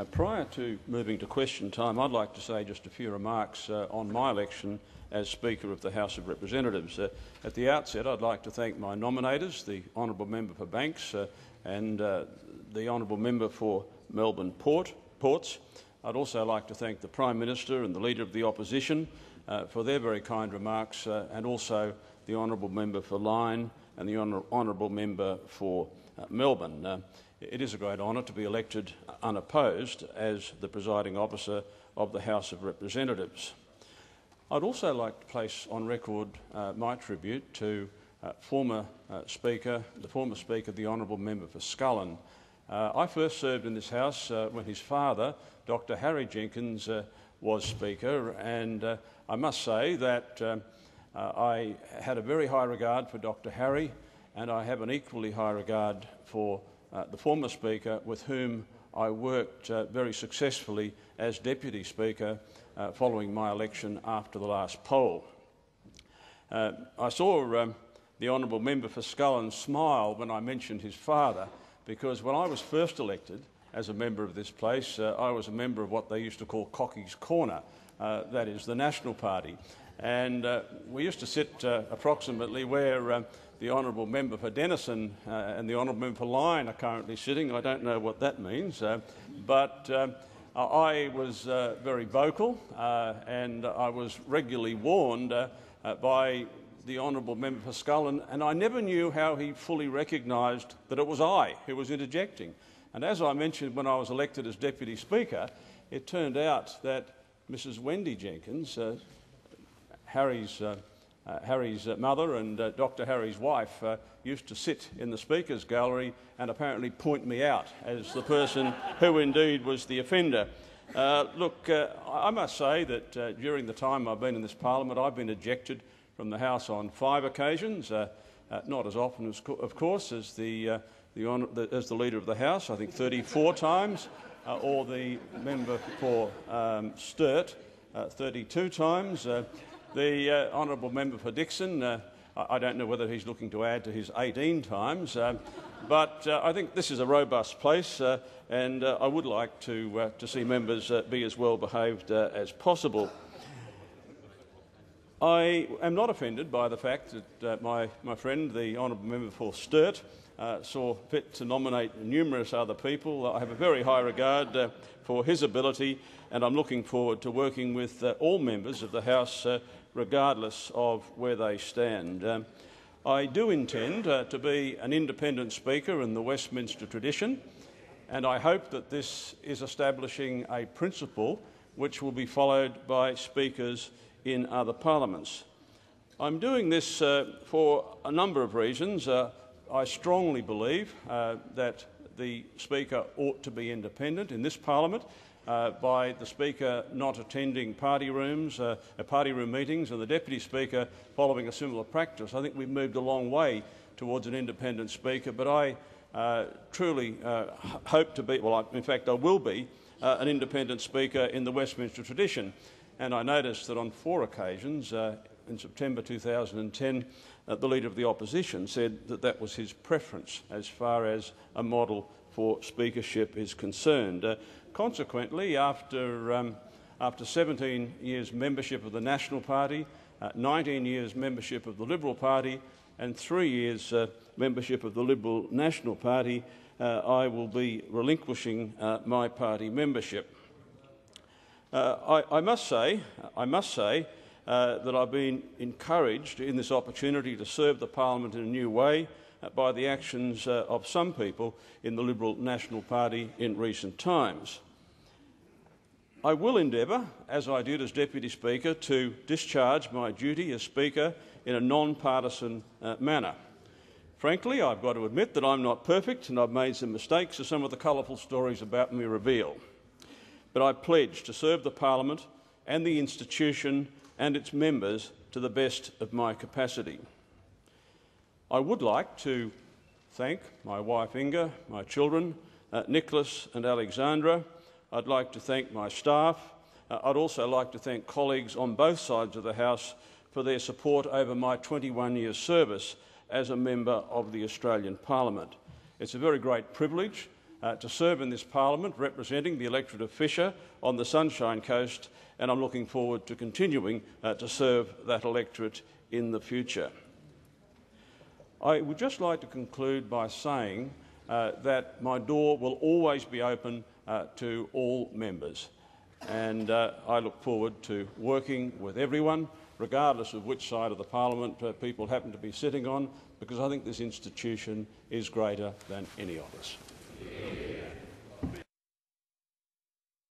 Prior to moving to question time, I'd like to say just a few remarks on my election as Speaker of the House of Representatives. At the outset, I'd like to thank my nominators, the Honourable Member for Banks and the Honourable Member for Melbourne Ports. I'd also like to thank the Prime Minister and the Leader of the Opposition for their very kind remarks, and also the Honourable Member for Lyne and the Honourable Member for Melbourne. It is a great honour to be elected unopposed as the presiding officer of the House of Representatives. I'd also like to place on record my tribute to the former Speaker, the Honourable Member for Scullin. I first served in this House when his father, Dr Harry Jenkins, was Speaker, and I must say that I had a very high regard for Dr Harry, and I have an equally high regard for the former Speaker, with whom I worked very successfully as Deputy Speaker following my election after the last poll. I saw the Honourable Member for Scullin smile when I mentioned his father, because when I was first elected as a member of this place, I was a member of what they used to call Cocky's Corner, that is the National Party. And we used to sit approximately where the Honourable Member for Denison and the Honourable Member for Lyne are currently sitting. I don't know what that means, but I was very vocal and I was regularly warned by the Honourable Member for Scullin, and I never knew how he fully recognised that it was I who was interjecting. And as I mentioned when I was elected as Deputy Speaker, it turned out that Mrs Wendy Jenkins, Harry's mother and Dr Harry's wife, used to sit in the Speaker's gallery and apparently point me out as the person who indeed was the offender. Look, I must say that during the time I've been in this Parliament, I've been ejected from the House on 5 occasions, not as often, of course, as the Leader of the House, I think 34 times, or the member for Sturt, 32 times. The Honourable Member for Dixon, I don't know whether he's looking to add to his 18 times, but I think this is a robust place, and I would like to see members be as well behaved as possible. I am not offended by the fact that my friend, the Honourable Member for Sturt, saw fit to nominate numerous other people. I have a very high regard for his ability, and I'm looking forward to working with all members of the House regardless of where they stand. I do intend to be an independent Speaker in the Westminster tradition, and I hope that this is establishing a principle which will be followed by Speakers in other parliaments. I'm doing this for a number of reasons. I strongly believe that the Speaker ought to be independent in this Parliament. By the Speaker not attending party room meetings and the Deputy Speaker following a similar practice, I think we've moved a long way towards an independent Speaker, but I truly hope to be, well, in fact I will be, an independent Speaker in the Westminster tradition. And I noticed that on 4 occasions in September 2010, the Leader of the Opposition said that that was his preference as far as a model for Speakership is concerned. Consequently, after 17 years membership of the National Party, 19 years membership of the Liberal Party and 3 years membership of the Liberal National Party, I will be relinquishing my party membership. I must say that I've been encouraged in this opportunity to serve the Parliament in a new way by the actions of some people in the Liberal National Party in recent times. I will endeavour, as I did as Deputy Speaker, to discharge my duty as Speaker in a non-partisan manner. Frankly, I've got to admit that I'm not perfect and I've made some mistakes, as some of the colourful stories about me reveal. But I pledge to serve the Parliament and the institution and its members to the best of my capacity. I would like to thank my wife Inga, my children, Nicholas and Alexandra. I'd like to thank my staff. I'd also like to thank colleagues on both sides of the House for their support over my 21 years' service as a member of the Australian Parliament. It's a very great privilege to serve in this parliament representing the electorate of Fisher on the Sunshine Coast, and I'm looking forward to continuing to serve that electorate in the future. I would just like to conclude by saying that my door will always be open to all members, and I look forward to working with everyone, regardless of which side of the parliament people happen to be sitting on, because I think this institution is greater than any of us.